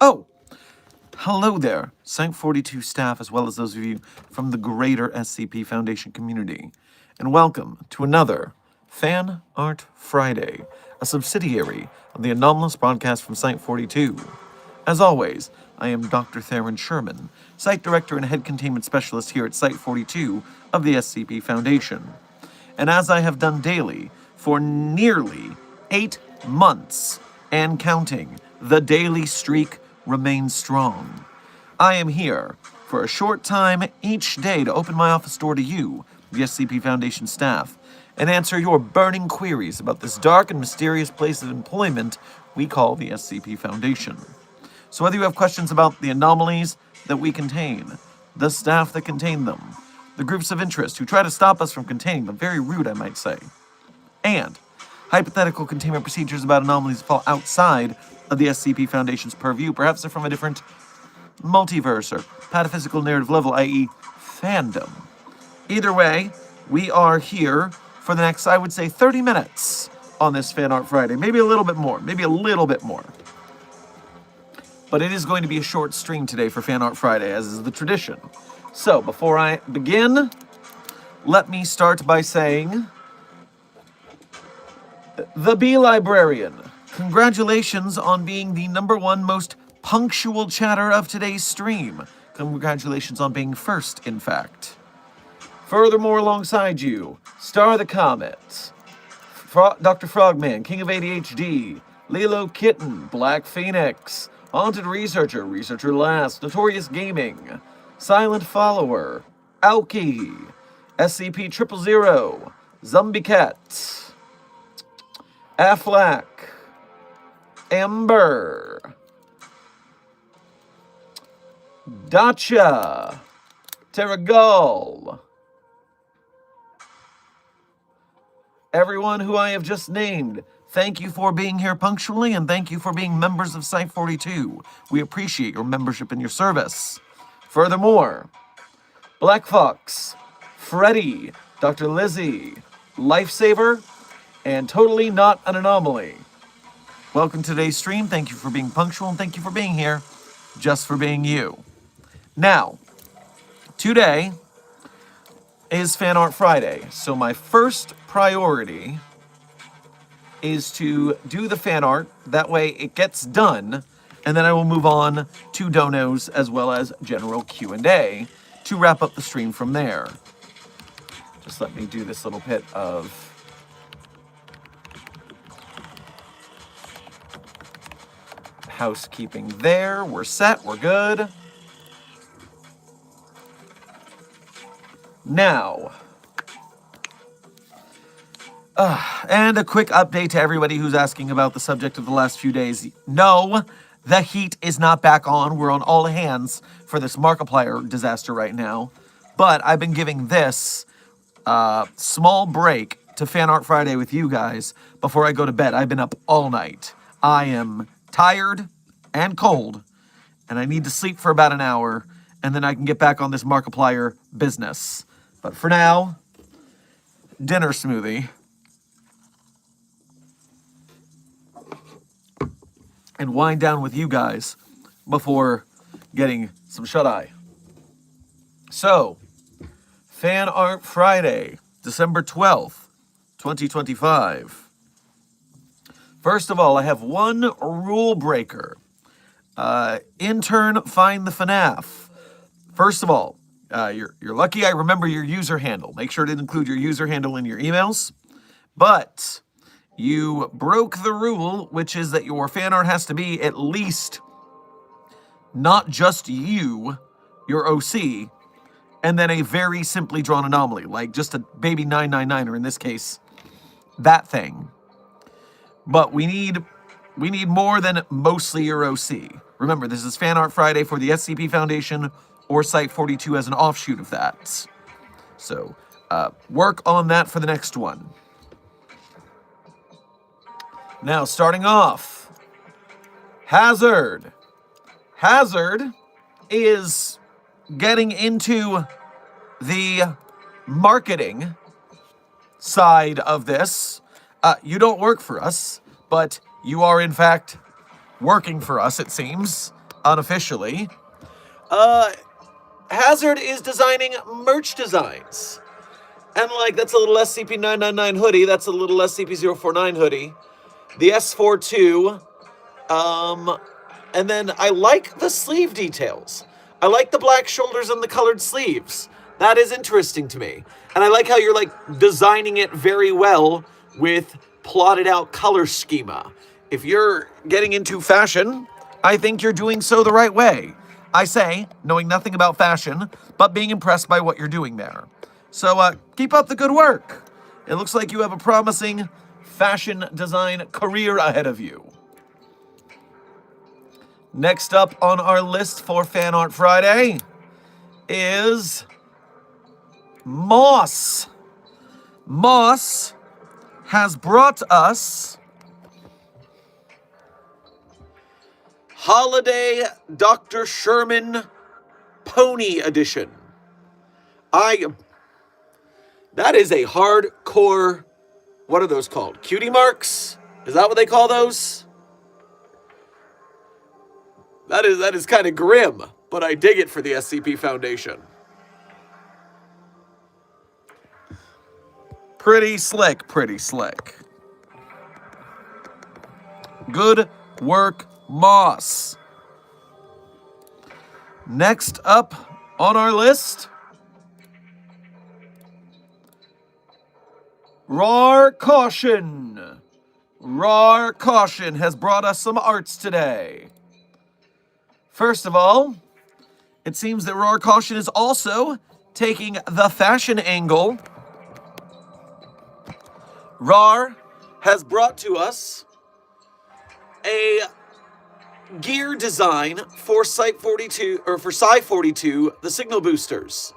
Oh, hello there, Site 42 staff, as well as those of you from the greater SCP Foundation community. And welcome to another Fan Art Friday, a subsidiary of the anomalous broadcast from Site 42. As always, I am Dr. Theron Sherman, Site Director and Head Containment Specialist here at Site 42 of the SCP Foundation. And as I have done daily for nearly 8 months and counting, the daily streak remains strong. I am here for a short time each day to open my office door to you, the SCP Foundation staff, and answer your burning queries about this dark and mysterious place of employment we call the SCP Foundation. So whether you have questions about the anomalies that we contain, the staff that contain them, the groups of interest who try to stop us from containing them, very rude I might say, and hypothetical containment procedures about anomalies that fall outside of the SCP Foundation's purview, perhaps they're from a different multiverse or pataphysical narrative level, i.e. fandom. Either way, we are here for the next, I would say, 30 minutes on this Fan Art Friday. Maybe a little bit more. But it is going to be a short stream today for Fan Art Friday, as is the tradition. So, before I begin, let me start by saying, the Bee Librarian, congratulations on being the #1 most punctual chatter of today's stream. Congratulations on being first, in fact. Furthermore, alongside you, Star the Comet, Dr. Frogman, King of ADHD, Lilo Kitten, Black Phoenix, Haunted Researcher, Researcher Last, Notorious Gaming, Silent Follower, Aoki, SCP-000, Zombie Cat, Aflac, Ember, Dacha, Terragull, everyone who I have just named, thank you for being here punctually, and thank you for being members of Site 42. We appreciate your membership and your service. Furthermore, Black Fox, Freddy, Dr. Lizzie, Lifesaver, and Totally Not an Anomaly. Welcome to today's stream. Thank you for being punctual, and thank you for being here, just for being you. Now, today is Fan Art Friday, so my first priority is to do the fan art. That way it gets done, and then I will move on to donos as well as general Q&A to wrap up the stream from there. Just let me do this little bit of housekeeping there. We're set, we're good. Now, and a quick update to everybody who's asking about the subject of the last few days. No, the heat is not back on. We're on all hands for this Markiplier disaster right now. But I've been giving this small break to Fan Art Friday with you guys before I go to bed. I've been up all night. I am tired and cold, and I need to sleep for about an hour, and then I can get back on this Markiplier business. But for now, dinner smoothie. And wind down with you guys before getting some shut-eye. So, Fan Art Friday, December 12th, 2025. First of all, I have one rule breaker. Intern, find the FNAF. First of all, you're lucky I remember your user handle. Make sure to include your user handle in your emails. But you broke the rule, which is that your fan art has to be at least not just you, your OC, and then a very simply drawn anomaly, like just a baby 999, or in this case, that thing. But we need more than mostly your OC. Remember, this is Fan Art Friday for the SCP Foundation or Site 42 as an offshoot of that. So, work on that for the next one. Now, starting off, Hazard. Hazard is getting into the marketing side of this. You don't work for us, but you are, in fact, working for us, it seems, unofficially. Hazard is designing merch designs. And, like, that's a little SCP-999 hoodie. That's a little SCP-049 hoodie. The S42. And then I like the sleeve details. I like the black shoulders and the colored sleeves. That is interesting to me. And I like how you're, like, designing it very well with plotted out color schema. If you're getting into fashion, I think you're doing so the right way. I say, knowing nothing about fashion, but being impressed by what you're doing there. So, keep up the good work. It looks like you have a promising fashion design career ahead of you. Next up on our list for Fan Art Friday is Moss. Moss has brought us Holiday Dr. Sherman Pony Edition. That is a hardcore, what are those called? Cutie marks? Is that what they call those? That is kind of grim, but I dig it for the SCP Foundation. Pretty slick, pretty slick. Good work, Moss. Next up on our list, Rar Caution. Rar Caution has brought us some arts today. First of all, it seems that Rar Caution is also taking the fashion angle. Rar has brought to us a gear design for Site 42, or for Psi 42, the signal boosters.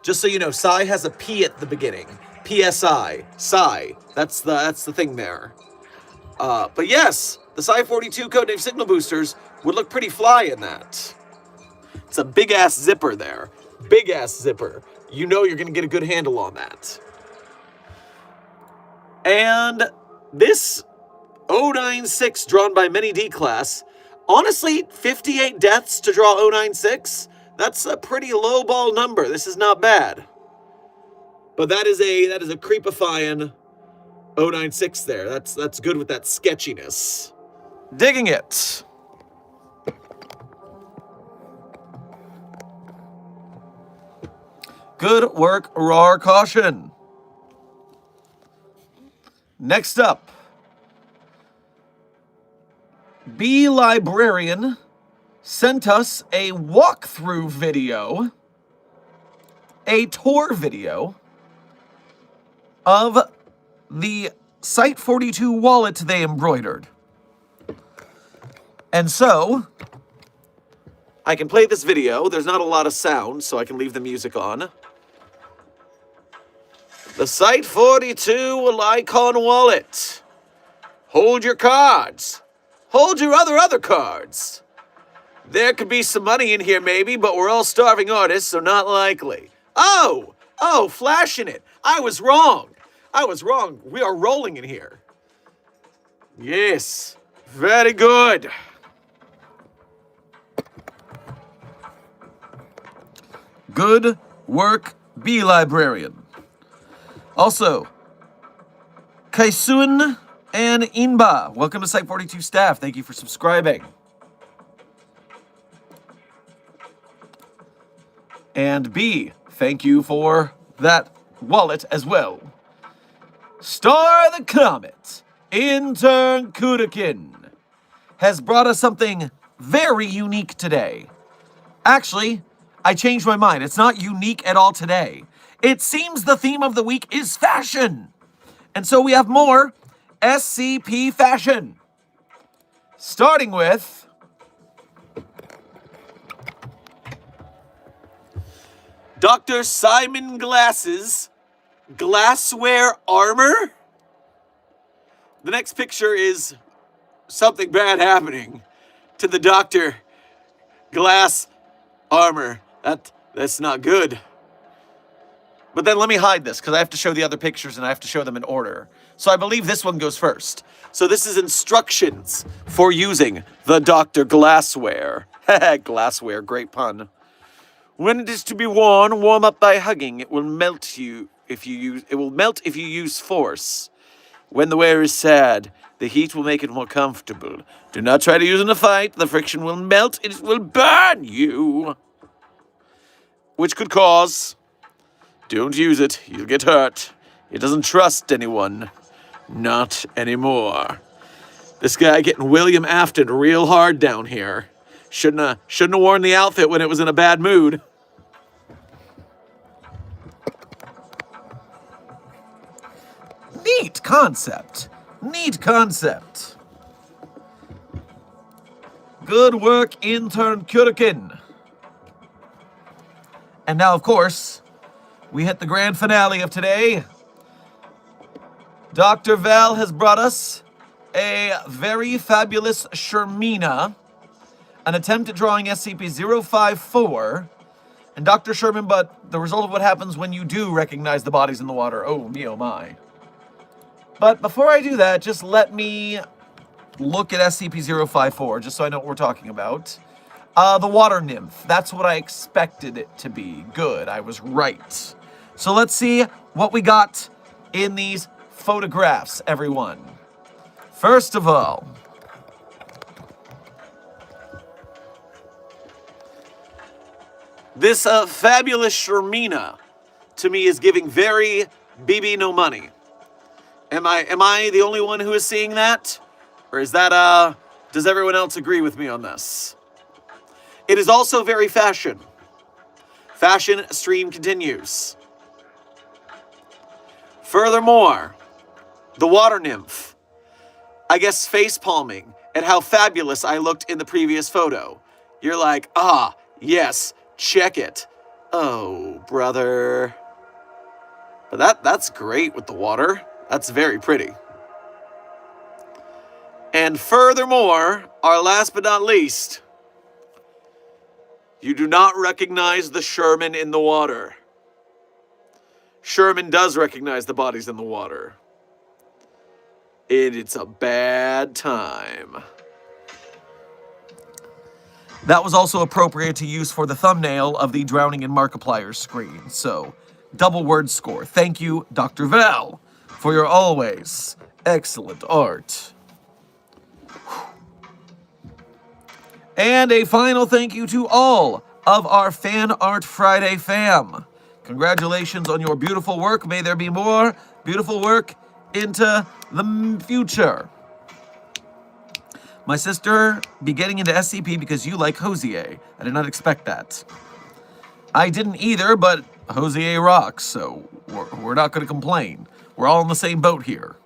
Just so you know, Psi has a P at the beginning. PSI, Psi. That's the thing there. But yes, the Psi 42 codename signal boosters would look pretty fly in that. It's a big-ass zipper there. Big-ass zipper. You know you're going to get a good handle on that. And this 096 drawn by Many D-Class, honestly, 58 deaths to draw 096, that's a pretty low-ball number. This is not bad. But that is a creepifying 096 there. That's good with that sketchiness. Digging it. Good work, Rar Caution. Next up, B Librarian sent us a walkthrough video, a tour video of the Site 42 wallet they embroidered. And so, I can play this video. There's not a lot of sound, so I can leave the music on. The Site 42 Icon wallet. Hold your cards. Hold your other cards. There could be some money in here maybe, but we're all starving artists, so not likely. Oh, flashing it. I was wrong. We are rolling in here. Yes, very good. Good work, B Librarian. Also, Kaisun and Inba, welcome to Site 42 staff. Thank you for subscribing. And B, thank you for that wallet as well. Star the Comet, Intern Kudakin, has brought us something very unique today. Actually, I changed my mind. It's not unique at all today. It seems the theme of the week is fashion. And so we have more SCP fashion. Starting with Dr. Simon Glass's glassware armor. The next picture is something bad happening to the Dr. Glass armor. That's not good. But then let me hide this because I have to show the other pictures and I have to show them in order. So I believe this one goes first. So this is instructions for using the Dr. Glassware. Glassware, great pun. When it is to be worn, warm up by hugging. It will melt if you use force. When the wear is sad, the heat will make it more comfortable. Do not try to use it in a fight. The friction will melt. It will burn you. Which could cause... Don't use it. You'll get hurt. He doesn't trust anyone. Not anymore. This guy getting William Afton real hard down here. Shouldn't have worn the outfit when it was in a bad mood. Neat concept. Neat concept. Good work, Intern Kurikin. And now, of course, we hit the grand finale of today. Dr. Val has brought us a very fabulous Shermina, an attempt at drawing SCP-054. And Dr. Sherman, but the result of what happens when you do recognize the bodies in the water. Oh, me, oh, my. But before I do that, just let me look at SCP-054, just so I know what we're talking about. The water nymph. That's what I expected it to be. Good, I was right. So let's see what we got in these photographs, everyone. First of all, this fabulous Shermina, to me, is giving very BB no money. Am I the only one who is seeing that? Or is that, does everyone else agree with me on this? It is also very fashion. Fashion stream continues. Furthermore, the water nymph, I guess face palming at how fabulous I looked in the previous photo. You're like, ah, yes, check it. Oh, brother. But that's great with the water. That's very pretty. And furthermore, our last but not least, you do not recognize the Sherman in the water. Sherman does recognize the bodies in the water. It's a bad time. That was also appropriate to use for the thumbnail of the Drowning in Markiplier screen. So, double word score. Thank you, Dr. Val, for your always excellent art. And a final thank you to all of our Fan Art Friday fam. Congratulations on your beautiful work. May there be more beautiful work into the future. My sister be getting into SCP because you like Hosier. I did not expect that. I didn't either, but Hosier rocks, so we're not going to complain. We're all in the same boat here.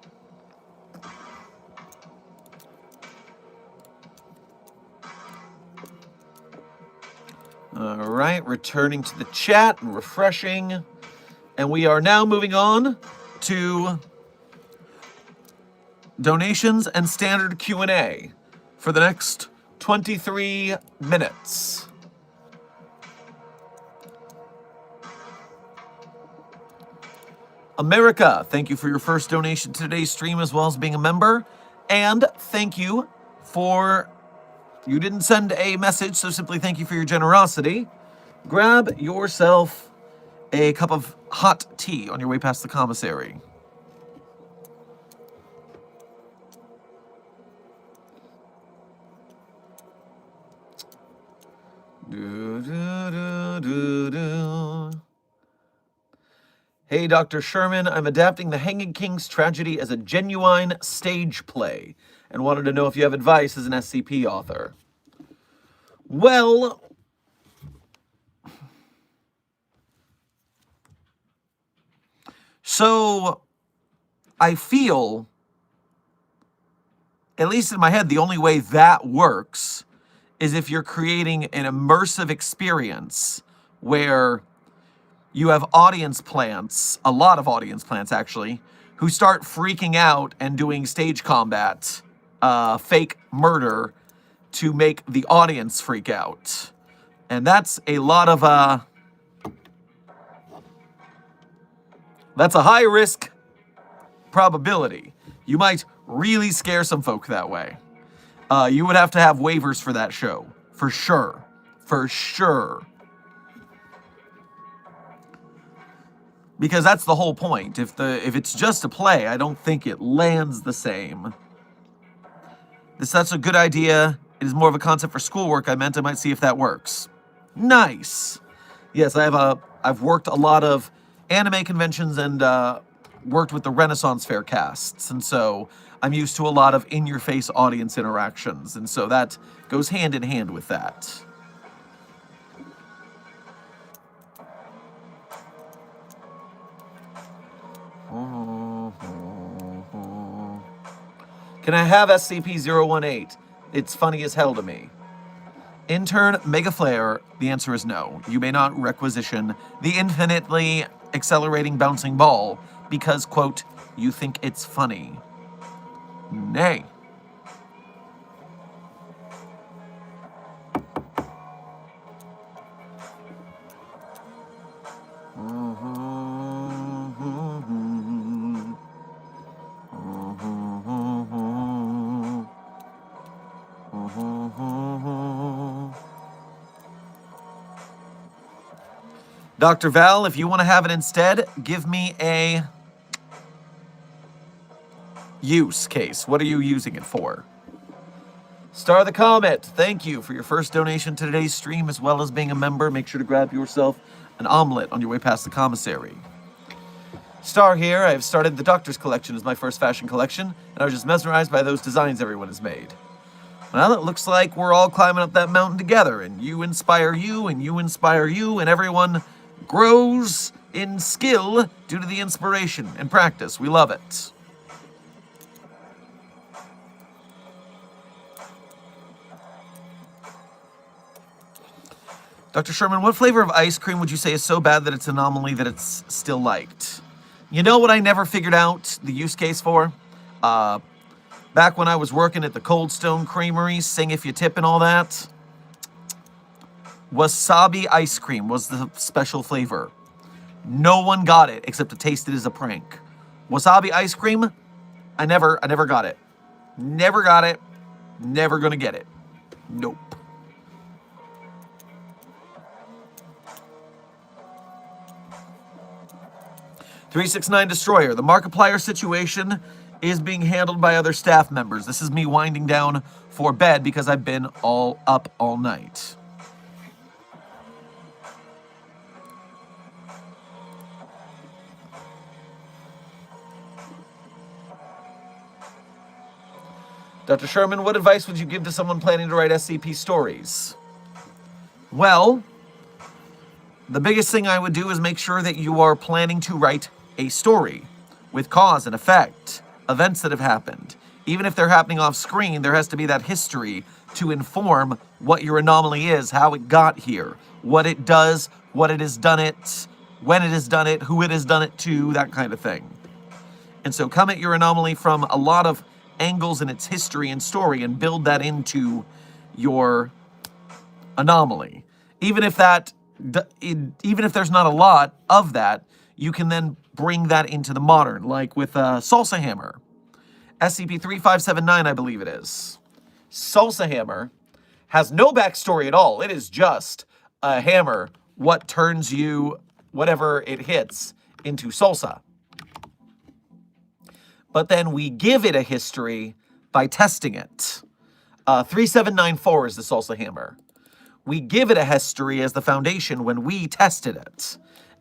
All right, returning to the chat and refreshing. And we are now moving on to donations and standard Q&A for the next 23 minutes. America, thank you for your first donation to today's stream as well as being a member. And thank you for... You didn't send a message, so simply thank you for your generosity. Grab yourself a cup of hot tea on your way past the commissary. Do, do, do, do, do. Hey, Dr. Sherman, I'm adapting The Hanging King's Tragedy as a genuine stage play and wanted to know if you have advice as an SCP author. Well, so I feel, at least in my head, the only way that works is if you're creating an immersive experience where you have audience plants, a lot of audience plants actually, who start freaking out and doing stage combat, fake murder to make the audience freak out. And that's a lot of, that's a high risk probability. You might really scare some folk that way. You would have to have waivers for that show, for sure, for sure. Because that's the whole point. If it's just a play, I don't think it lands the same. That's a good idea. It is more of a concept for schoolwork. I meant I might see if that works. Nice. Yes, I've worked a lot of anime conventions and worked with the Renaissance Fair casts, and so I'm used to a lot of in-your-face audience interactions, and so that goes hand in hand with that. Can I have SCP-018? It's funny as hell to me. Intern Mega Flare, the answer is no. You may not requisition the infinitely accelerating bouncing ball because, quote, you think it's funny. Nay. Dr. Val, if you want to have it instead, give me a use case. What are you using it for? Star the Comet, thank you for your first donation to today's stream, as well as being a member. Make sure to grab yourself an omelet on your way past the commissary. Star here, I have started the Doctor's Collection as my first fashion collection, and I was just mesmerized by those designs everyone has made. Well, it looks like we're all climbing up that mountain together, and you inspire you, and you inspire you, and everyone grows in skill due to the inspiration and practice. We love it. Dr. Sherman, what flavor of ice cream would you say is so bad that it's an anomaly that it's still liked? You know what I never figured out the use case for? Back when I was working at the Cold Stone Creamery, Sing If You Tip and all that, wasabi ice cream was the special flavor. No one got it except to taste it as a prank. Wasabi ice cream, I never got it. Never got it. Never gonna get it. Nope. .369 Destroyer. The Markiplier situation is being handled by other staff members. This is me winding down for bed because I've been all up all night. Dr. Sherman, what advice would you give to someone planning to write SCP stories? Well, the biggest thing I would do is make sure that you are planning to write a story with cause and effect, events that have happened. Even if they're happening off screen, there has to be that history to inform what your anomaly is, how it got here, what it does, what it has done it, when it has done it, who it has done it to, that kind of thing. And so come at your anomaly from a lot of angles in its history and story and build that into your anomaly. Even if there's not a lot of that, you can then bring that into the modern, like with Salsa Hammer. SCP-3579, I believe it is. Salsa Hammer has no backstory at all. It is just a hammer, what turns you, whatever it hits, into salsa. But then we give it a history by testing it. 3794 is the Salsa Hammer. We give it a history as the foundation when we tested it.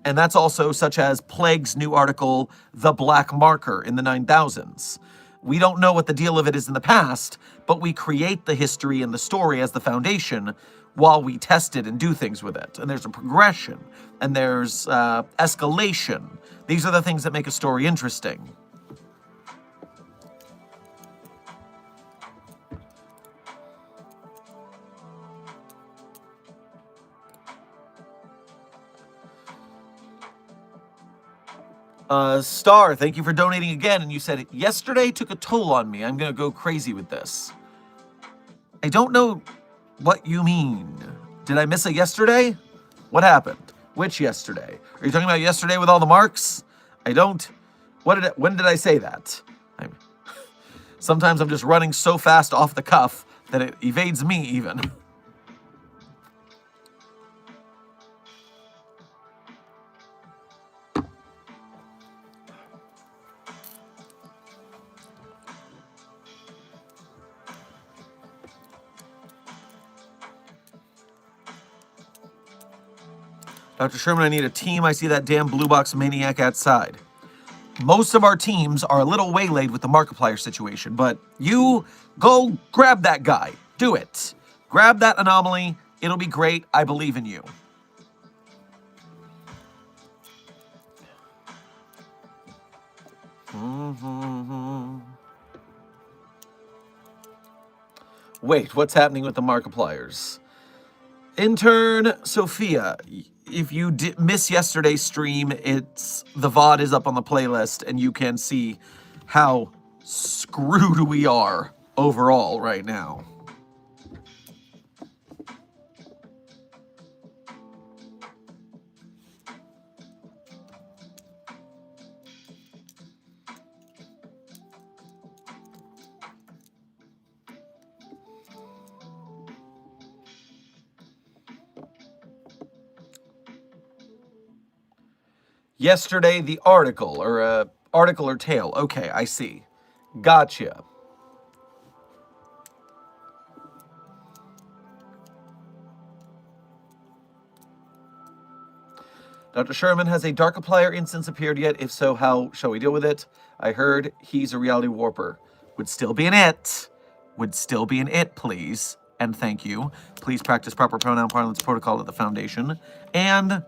And that's also such as Plague's new article, The Black Marker, in the 9000s. We don't know what the deal of it is in the past, but we create the history and the story as the foundation while we test it and do things with it. And there's a progression, and there's escalation. These are the things that make a story interesting. Star, thank you for donating again. And you said, yesterday took a toll on me. I'm going to go crazy with this. I don't know what you mean. Did I miss a yesterday? What happened? Which yesterday? Are you talking about yesterday with all the marks? I don't. When did I say that? Sometimes I'm just running so fast off the cuff that it evades me even. Dr. Sherman, I need a team. I see that damn blue box maniac outside. Most of our teams are a little waylaid with the Markiplier situation, but you go grab that guy. Do it. Grab that anomaly. It'll be great. I believe in you. Wait, what's happening with the Markipliers? Intern Sophia, if you miss yesterday's stream, the VOD is up on the playlist, and you can see how screwed we are overall right now. Yesterday, the article or tale. Okay, I see. Gotcha. Dr. Sherman, has a Darkiplier instance appeared yet? If so, how shall we deal with it? I heard he's a reality warper. Would still be an it. Would still be an it, please. And thank you. Please practice proper pronoun parlance protocol at the Foundation. And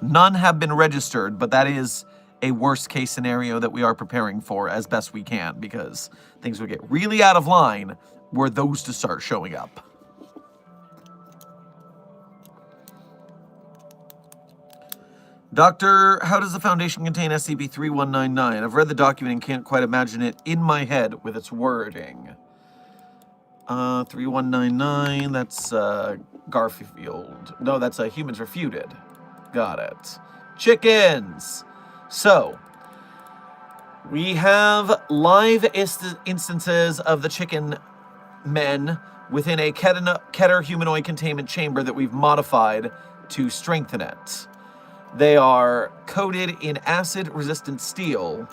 none have been registered, but that is a worst case scenario that we are preparing for as best we can, because things would get really out of line were those to start showing up. Doctor, how does the Foundation contain SCP-3199? I've read the document and can't quite imagine it in my head with its wording. 3199, that's Garfield. No, that's Humans Refuted. Got it. Chickens! So, we have live instances of the chicken men within a Keter humanoid containment chamber that we've modified to strengthen it. They are coated in acid-resistant steel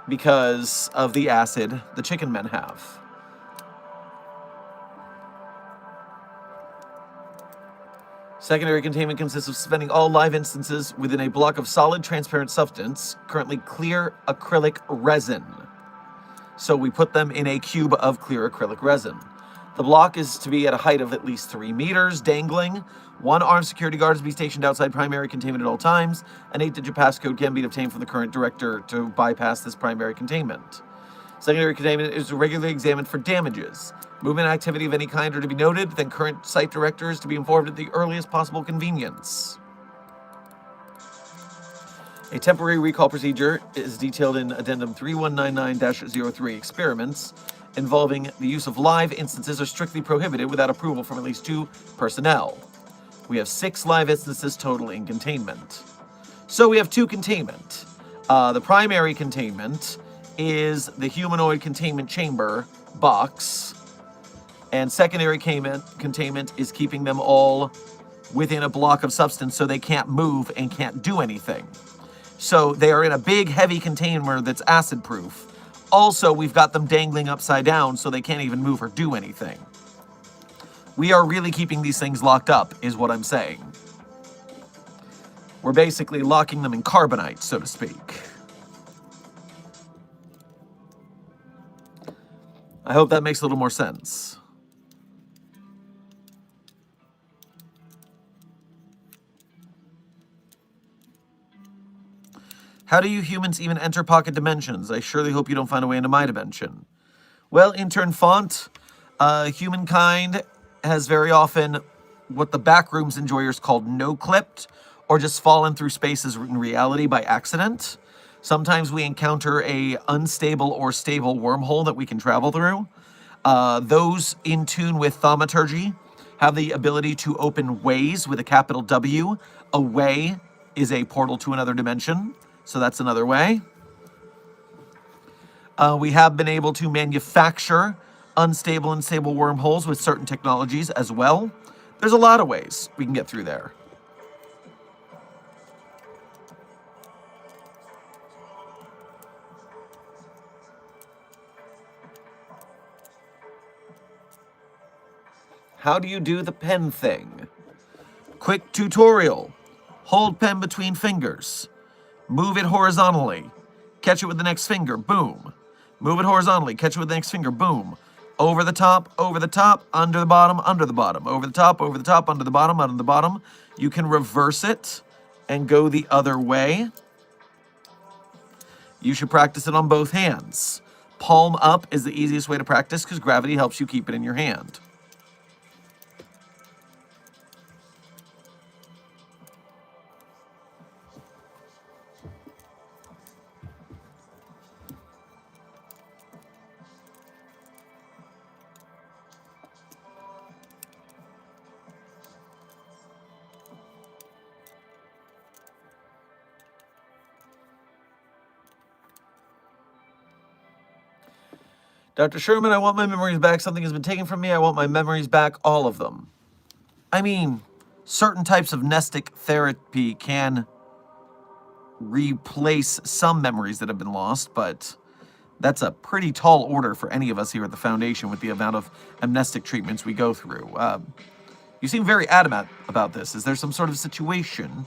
because of the acid the chicken men have. Secondary containment consists of suspending all live instances within a block of solid transparent substance, currently clear acrylic resin. So we put them in a cube of clear acrylic resin. The block is to be at a height of at least 3 meters, dangling. 1 armed security guard is to be stationed outside primary containment at all times. An 8-digit passcode can be obtained from the current director to bypass this primary containment. Secondary containment is regularly examined for damages. Movement activity of any kind are to be noted, then current site directors to be informed at the earliest possible convenience. A temporary recall procedure is detailed in Addendum 3199-03. Experiments involving the use of live instances are strictly prohibited without approval from at least 2 personnel. We have 6 live instances total in containment. So we have 2 containment. The primary containment is the humanoid containment chamber box, and secondary containment is keeping them all within a block of substance so they can't move and can't do anything. So they are in a big, heavy container that's acid-proof. Also, we've got them dangling upside down so they can't even move or do anything. We are really keeping these things locked up, is what I'm saying. We're basically locking them in carbonite, so to speak. I hope that makes a little more sense. How do you humans even enter pocket dimensions? I surely hope you don't find a way into my dimension. Well, intern Font, humankind has very often what the backrooms enjoyers called no-clipped, or just fallen through spaces in reality by accident. Sometimes we encounter a unstable or stable wormhole that we can travel through. Those in tune with thaumaturgy have the ability to open ways with a capital W. A way is a portal to another dimension, so that's another way. We have been able to manufacture unstable and stable wormholes with certain technologies as well. There's a lot of ways we can get through there. How do you do the pen thing? Quick tutorial. Hold pen between fingers. Move it horizontally. Catch it with the next finger. Boom. Move it horizontally. Catch it with the next finger. Boom. Over the top, under the bottom, over the top, under the bottom, under the bottom. You can reverse it and go the other way. You should practice it on both hands. Palm up is the easiest way to practice because gravity helps you keep it in your hand. Dr. Sherman, I want my memories back. Something has been taken from me. I want my memories back, all of them. I mean, certain types of nestic therapy can replace some memories that have been lost, but that's a pretty tall order for any of us here at the Foundation with the amount of amnestic treatments we go through. You seem very adamant about this. Is there some sort of situation?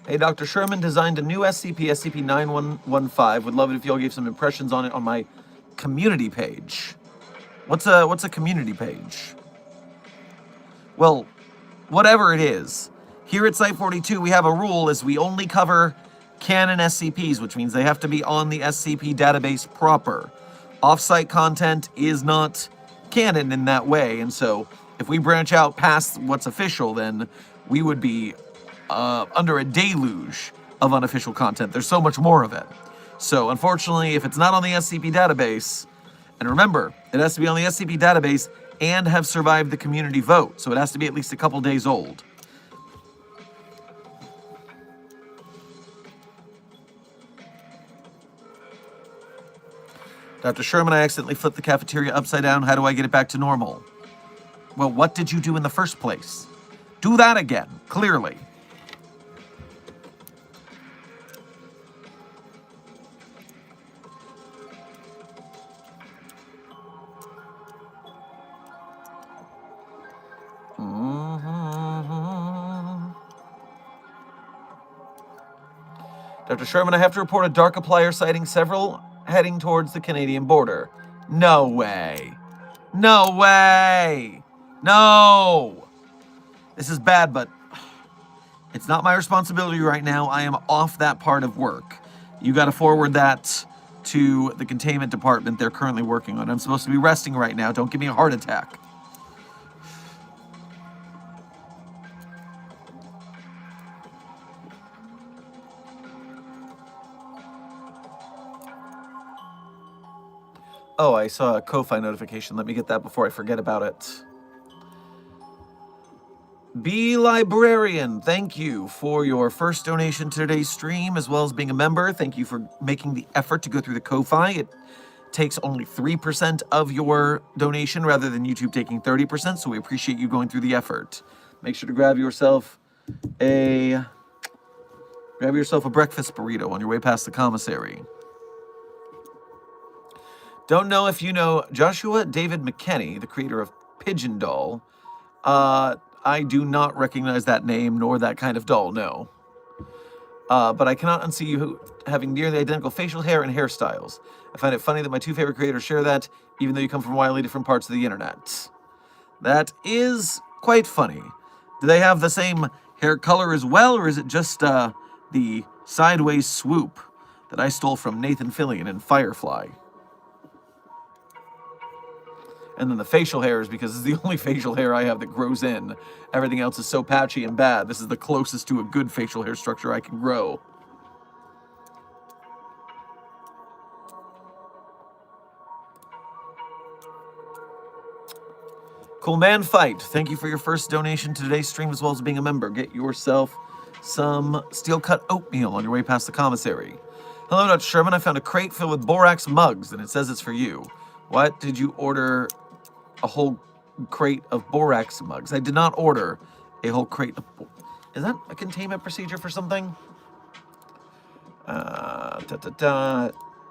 Hey, Dr. Sherman designed a new SCP, SCP-9115. Would love it if y'all gave some impressions on it on my community page. What's a community page? Well, whatever it is, here at Site 42 we have a rule is we only cover canon SCPs, which means they have to be on the SCP database proper. Off-site content is not canon in that way, and so if we branch out past what's official, then we would be under a deluge of unofficial content. There's so much more of it. So unfortunately, if it's not on the SCP database, and remember, it has to be on the SCP database and have survived the community vote, so it has to be at least a couple days old. Dr. Sherman, I accidentally flipped the cafeteria upside down. How do I get it back to normal? Well, what did you do in the first place? Do that again, clearly. Dr. Sherman, I have to report a Markiplier sighting, several heading towards the Canadian border. No way. No way. No. This is bad, but it's not my responsibility right now. I am off that part of work. You got to forward that to the containment department they're currently working on. I'm supposed to be resting right now. Don't give me a heart attack. Oh, I saw a Ko-Fi notification. Let me get that before I forget about it. Be Librarian, thank you for your first donation to today's stream, as well as being a member. Thank you for making the effort to go through the Ko-Fi. It takes only 3% of your donation rather than YouTube taking 30%, so we appreciate you going through the effort. Make sure to grab yourself a breakfast burrito on your way past the commissary. Don't know if you know Joshua David McKenney, the creator of Pigeon Doll. I do not recognize that name nor that kind of doll, no. But I cannot unsee you having nearly identical facial hair and hairstyles. I find it funny that my two favorite creators share that, even though you come from wildly different parts of the internet. That is quite funny. Do they have the same hair color as well, or is it just the sideways swoop that I stole from Nathan Fillion in Firefly? And then the facial hair is because it's the only facial hair I have that grows in. Everything else is so patchy and bad. This is the closest to a good facial hair structure I can grow. Cool Man Fight, thank you for your first donation to today's stream, as well as being a member. Get yourself some steel-cut oatmeal on your way past the commissary. Hello, Dr. Sherman. I found a crate filled with borax mugs, and it says it's for you. What? Did you order a whole crate of borax mugs? I did not order a whole crate of... Is that a containment procedure for something?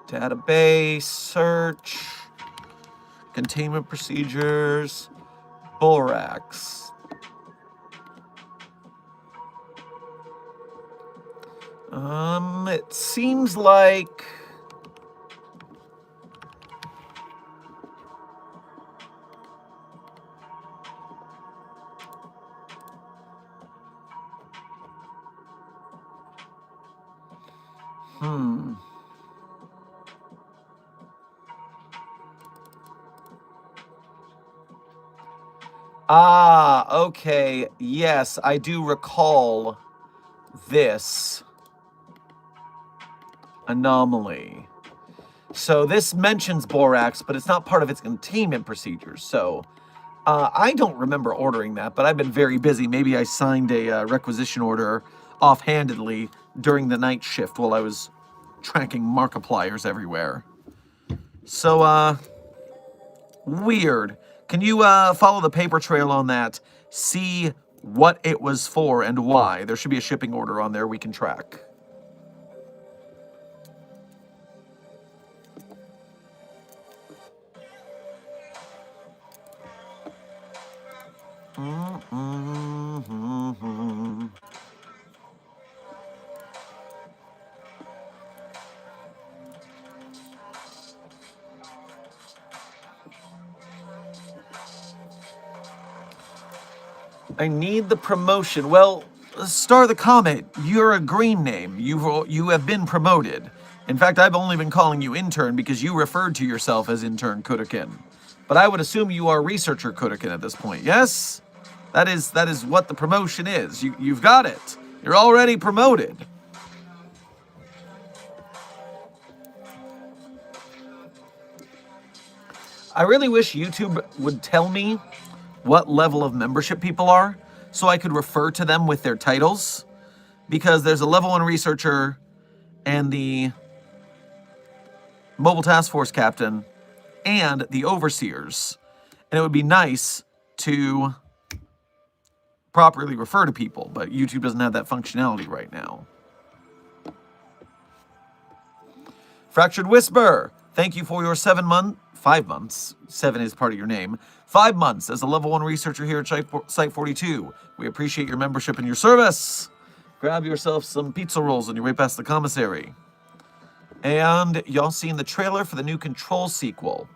Database, search, containment procedures, borax. It seems like... Okay. Yes, I do recall this anomaly. So this mentions borax, but it's not part of its containment procedures. So I don't remember ordering that, but I've been very busy. Maybe I signed a requisition order offhandedly during the night shift while I was tracking Markipliers everywhere. So, weird. Can you follow the paper trail on that? See what it was for and why. There should be a shipping order on there we can track. I need the promotion. Well, Star the Comet, you're a green name. You have been promoted. In fact, I've only been calling you intern because you referred to yourself as intern Kudokin. But I would assume you are researcher Kudokin at this point, yes? That is what the promotion is. You've got it. You're already promoted. I really wish YouTube would tell me what level of membership people are so I could refer to them with their titles, because there's a level 1 researcher and the mobile task force captain and the overseers, and it would be nice to properly refer to people, but YouTube doesn't have that functionality right now. Fractured Whisper, thank you for your 5 months, 7 is part of your name, 5 months as a level 1 researcher here at Site 42. We appreciate your membership and your service. Grab yourself some pizza rolls on your way past the commissary. And y'all seen the trailer for the new Control sequel?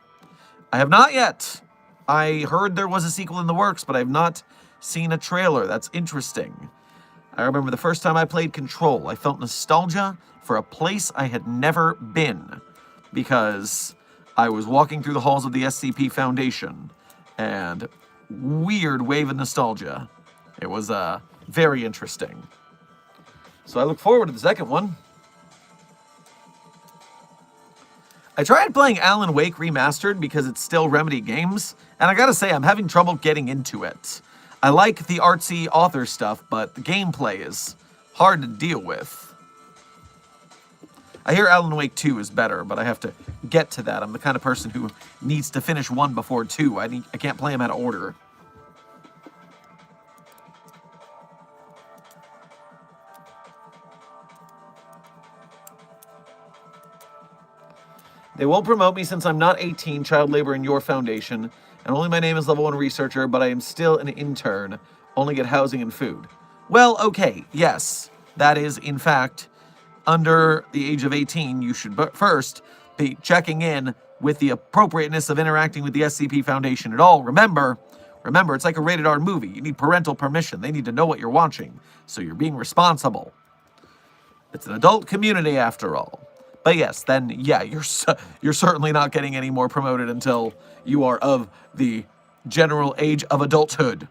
I have not yet. I heard there was a sequel in the works, but I have not seen a trailer. That's interesting. I remember the first time I played Control, I felt nostalgia for a place I had never been, because I was walking through the halls of the SCP Foundation, and weird wave of nostalgia. It was very interesting. So I look forward to the second one. I tried playing Alan Wake Remastered because it's still Remedy Games, and I gotta say, I'm having trouble getting into it. I like the artsy author stuff, but the gameplay is hard to deal with. I hear Alan Wake 2 is better, but I have to get to that. I'm the kind of person who needs to finish 1 before 2. I can't play them out of order. They won't promote me since I'm not 18, child labor in your foundation, and only my name is level 1 researcher, but I am still an intern, only get housing and food. Well, okay, yes, that is, in fact, under the age of 18, you should first be checking in with the appropriateness of interacting with the SCP Foundation at all. Remember, it's like a rated R movie. You need parental permission. They need to know what you're watching, so you're being responsible. It's an adult community, after all. But yes, then, yeah, you're certainly not getting any more promoted until you are of the general age of adulthood.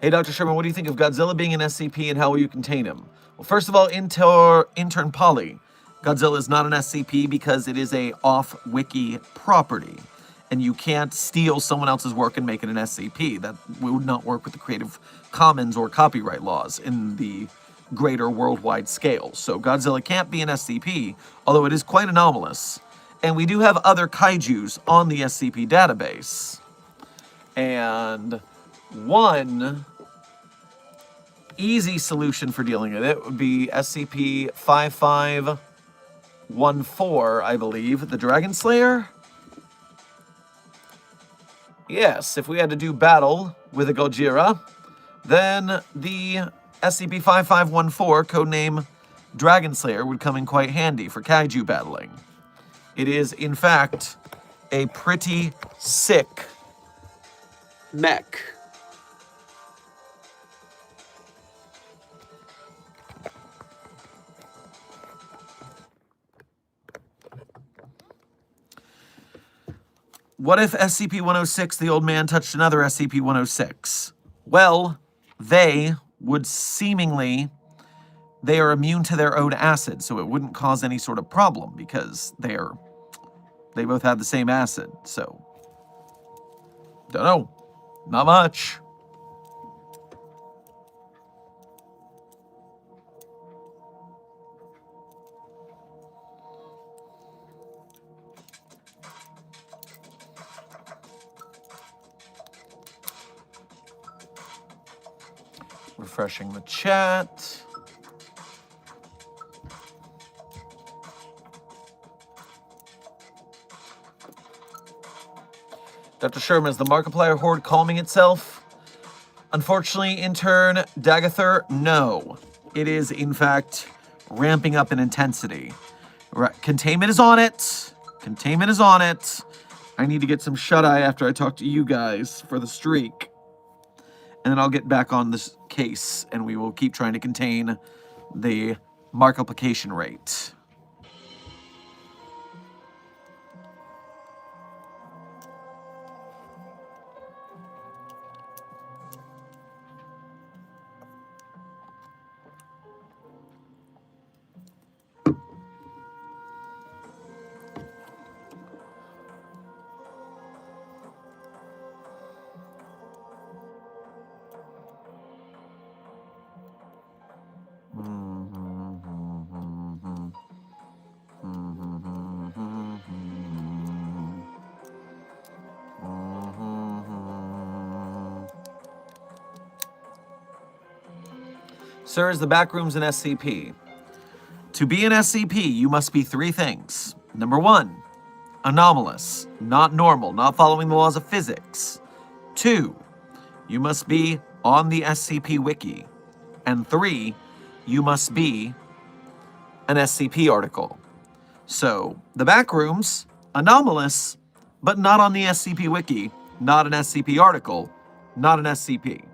Hey, Dr. Sherman, what do you think of Godzilla being an SCP and how will you contain him? Well, first of all, intern Polly, Godzilla is not an SCP because it is a off-wiki property. And you can't steal someone else's work and make it an SCP. That would not work with the Creative Commons or copyright laws in the greater worldwide scale. So Godzilla can't be an SCP, although it is quite anomalous. And we do have other kaijus on the SCP database. And one easy solution for dealing with it would be SCP-5514, I believe, the Dragon Slayer. Yes, if we had to do battle with a Godzilla, then the SCP-5514, codename Dragon Slayer, would come in quite handy for kaiju battling. It is, in fact, a pretty sick mech. What if SCP-106, the old man, touched another SCP-106? Well, they would seemingly... They are immune to their own acid, so it wouldn't cause any sort of problem because they both have the same acid, so... Don't know. Not much. Refreshing the chat. Dr. Sherman, is the Markiplier horde calming itself? Unfortunately, intern Dagather, no. It is, in fact, ramping up in intensity. Containment is on it. Containment is on it. I need to get some shut-eye after I talk to you guys for the streak. And then I'll get back on this case, and we will keep trying to contain the markiplication rate. Sir, is the backrooms an SCP? To be an SCP, you must be 3 things. Number 1, anomalous, not normal, not following the laws of physics. 2, you must be on the SCP Wiki. And 3, you must be an SCP article. So, the backrooms, anomalous, but not on the SCP Wiki, not an SCP article, not an SCP.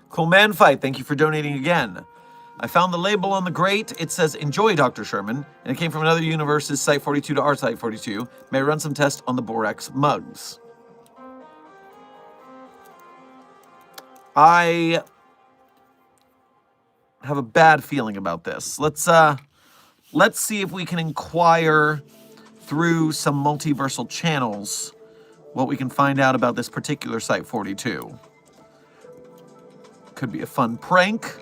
Cool Man Fight, thank you for donating again. I found the label on the grate. It says, "Enjoy, Dr. Sherman," and it came from another universe's Site 42 to our Site 42. May I run some tests on the Borax mugs? I have a bad feeling about this. Let's see if we can inquire through some multiversal channels what we can find out about this particular Site 42. Could be a fun prank.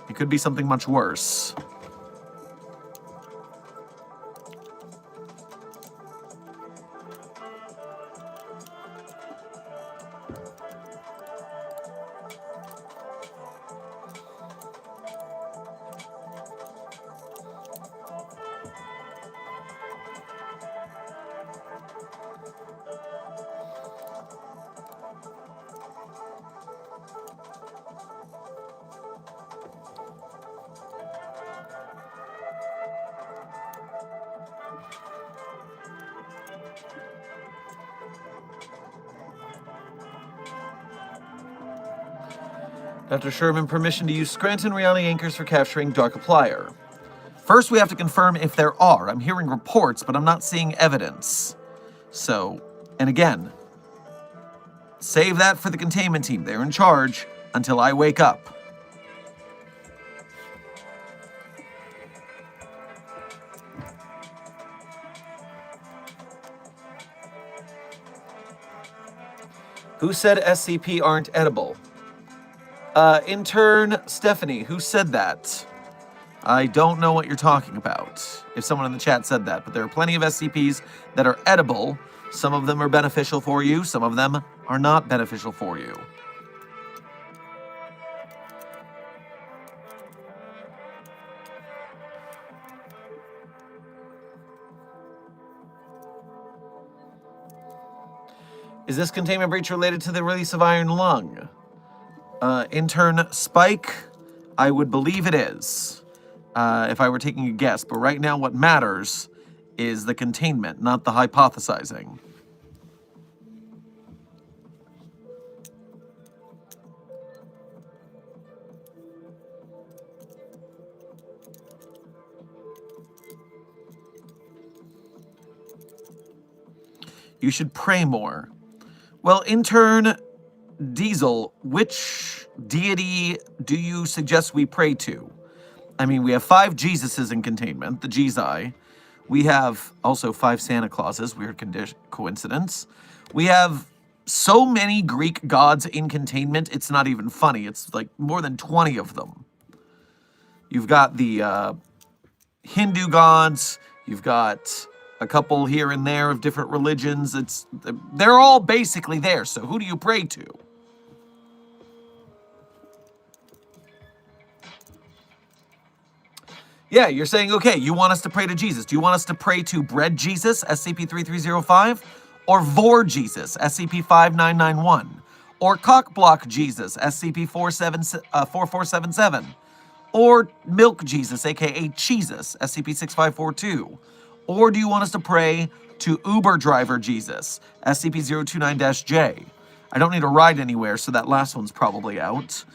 It could be something much worse. Dr. Sherman, permission to use Scranton reality anchors for capturing Markiplier. First, we have to confirm if there are. I'm hearing reports, but I'm not seeing evidence. So, and again, save that for the containment team. They're in charge until I wake up. Who said SCP aren't edible? Intern Stephanie, who said that? I don't know what you're talking about, if someone in the chat said that, but there are plenty of SCPs that are edible. Some of them are beneficial for you, some of them are not beneficial for you. Is this containment breach related to the release of Iron Lung? Intern Spike, I would believe it is, if I were taking a guess. But right now what matters is the containment, not the hypothesizing. You should pray more. Well, Intern Diesel, which deity do you suggest we pray to? I mean, we have 5 Jesuses in containment, the Jezi. We have also 5 Santa Clauses, weird coincidence. We have so many Greek gods in containment, it's not even funny. It's like more than 20 of them. You've got the Hindu gods, you've got a couple here and there of different religions. They're all basically there, so who do you pray to? Yeah, you're saying, okay, you want us to pray to Jesus. Do you want us to pray to Bread Jesus, SCP-3305? Or Vor Jesus, SCP-5991? Or Cockblock Jesus, SCP-4477? Or Milk Jesus, aka Cheesus, SCP-6542? Or do you want us to pray to Uber Driver Jesus, SCP-029-J? I don't need to ride anywhere, so that last one's probably out.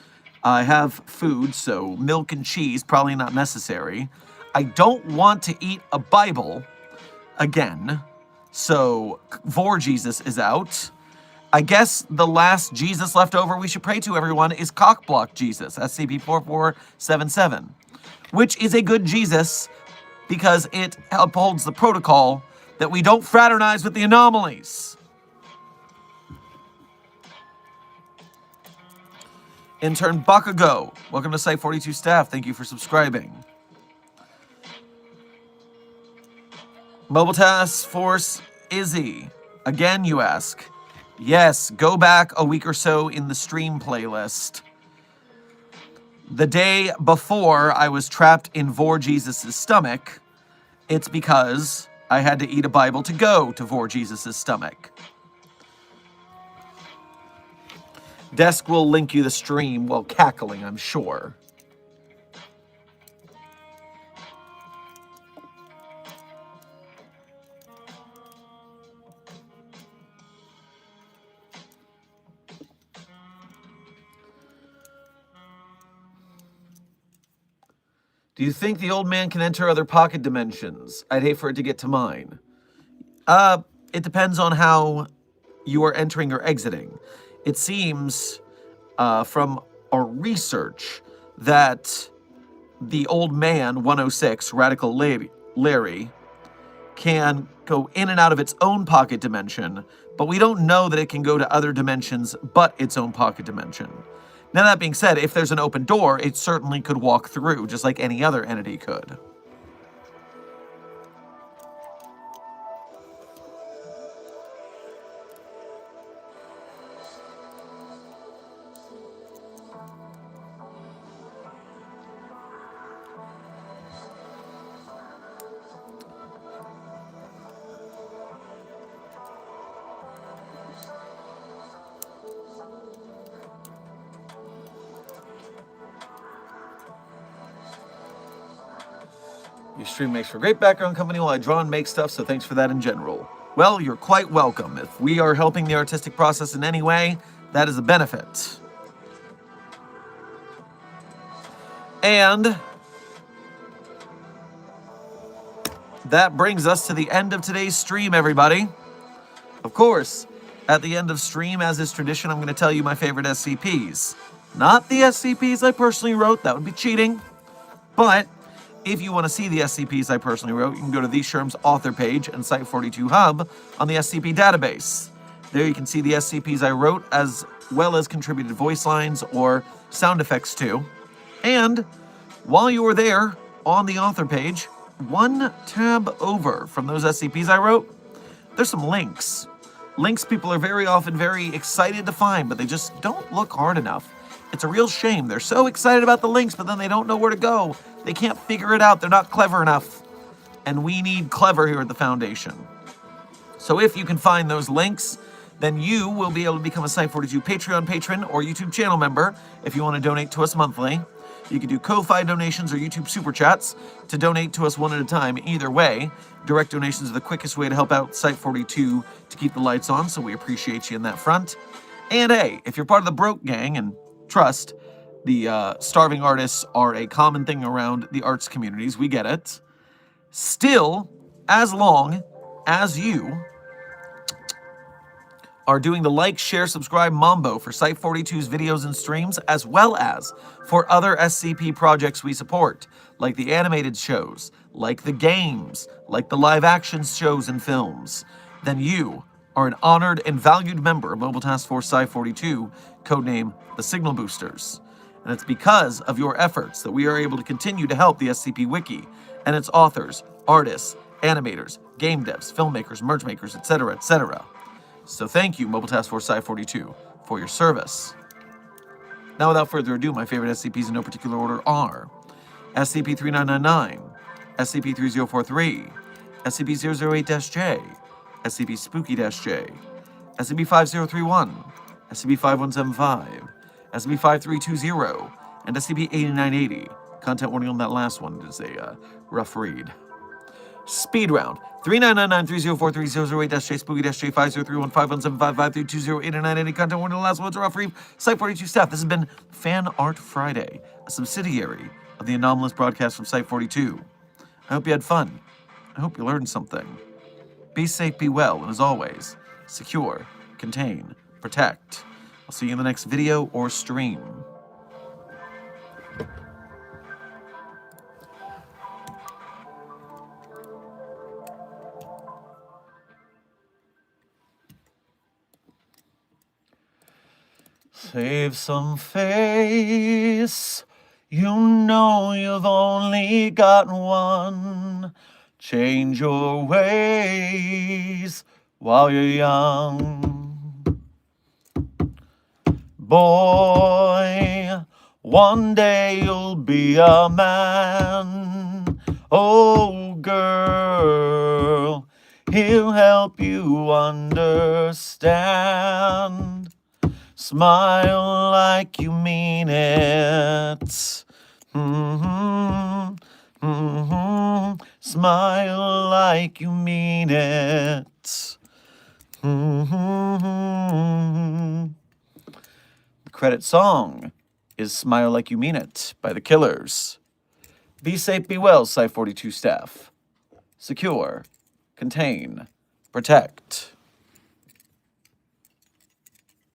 I have food, so milk and cheese, probably not necessary. I don't want to eat a Bible again, so Vor Jesus is out. I guess the last Jesus left over we should pray to, everyone, is Cockblock Jesus, SCP-4477, which is a good Jesus because it upholds the protocol that we don't fraternize with the anomalies. Intern Bakugo, welcome to Site 42 staff. Thank you for subscribing. Mobile Task Force Izzy, again you ask. Yes, go back a week or so in the stream playlist. The day before I was trapped in Vor Jesus' stomach, it's because I had to eat a Bible to go to Vor Jesus' stomach. Desk will link you the stream while cackling, I'm sure. Do you think the old man can enter other pocket dimensions? I'd hate for it to get to mine. It depends on how you are entering or exiting. It seems from our research that the old man, 106, Radical Larry, can go in and out of its own pocket dimension, but we don't know that it can go to other dimensions but its own pocket dimension. Now, that being said, if there's an open door, it certainly could walk through, just like any other entity could. Your stream makes for great background company while I draw and make stuff, so thanks for that in general. Well, you're quite welcome. If we are helping the artistic process in any way, that is a benefit. And that brings us to the end of today's stream, everybody. Of course, at the end of stream, as is tradition, I'm going to tell you my favorite SCPs. Not the SCPs I personally wrote, that would be cheating. But if you want to see the SCPs I personally wrote, you can go to the Sherm's author page and Site42 Hub on the SCP database. There you can see the SCPs I wrote, as well as contributed voice lines or sound effects too. And while you are there on the author page, one tab over from those SCPs I wrote, there's some links. Links people are very often very excited to find, but they just don't look hard enough. It's a real shame. They're so excited about the links, but then they don't know where to go. They can't figure it out. They're not clever enough. And we need clever here at the Foundation. So if you can find those links, then you will be able to become a Site42 Patreon patron or YouTube channel member if you want to donate to us monthly. You can do Ko-Fi donations or YouTube Super Chats to donate to us one at a time. Either way, direct donations are the quickest way to help out Site42 to keep the lights on, so we appreciate you in that front. And hey, if you're part of the Broke Gang, and trust, the starving artists are a common thing around the arts communities, we get it. Still, as long as you are doing the like, share, subscribe mambo for Site42's videos and streams, as well as for other SCP projects we support, like the animated shows, like the games, like the live action shows and films, then you are an honored and valued member of Mobile Task Force Site42, codename the Signal Boosters. And it's because of your efforts that we are able to continue to help the SCP Wiki and its authors, artists, animators, game devs, filmmakers, merch makers, etc., etc. So thank you, Mobile Task Force Site42, for your service. Now, without further ado, my favorite SCPs in no particular order are SCP-3999, SCP-3043, SCP-008-J, SCP-Spooky-J, SCP-5031, SCP-5175, SCP-5320, and SCP-8980. Content warning on that last one. It is a rough read. Speed round. 3999-3043-008-J, Spooky-J, 5031-5175-5320-8980. Content warning on the last one. It's a rough read. Site42 staff. This has been Fan Art Friday, a subsidiary of the anomalous broadcast from Site42. I hope you had fun. I hope you learned something. Be safe, be well, and as always, secure, contain, protect. I'll see you in the next video or stream. Save some face. You know you've only got one. Change your ways while you're young. Boy, one day you'll be a man. Oh, girl, he'll help you understand. Smile like you mean it. Smile like you mean it. The credit song is Smile Like You Mean It by The Killers. Be safe, be well, Site 42 staff. Secure, contain, protect.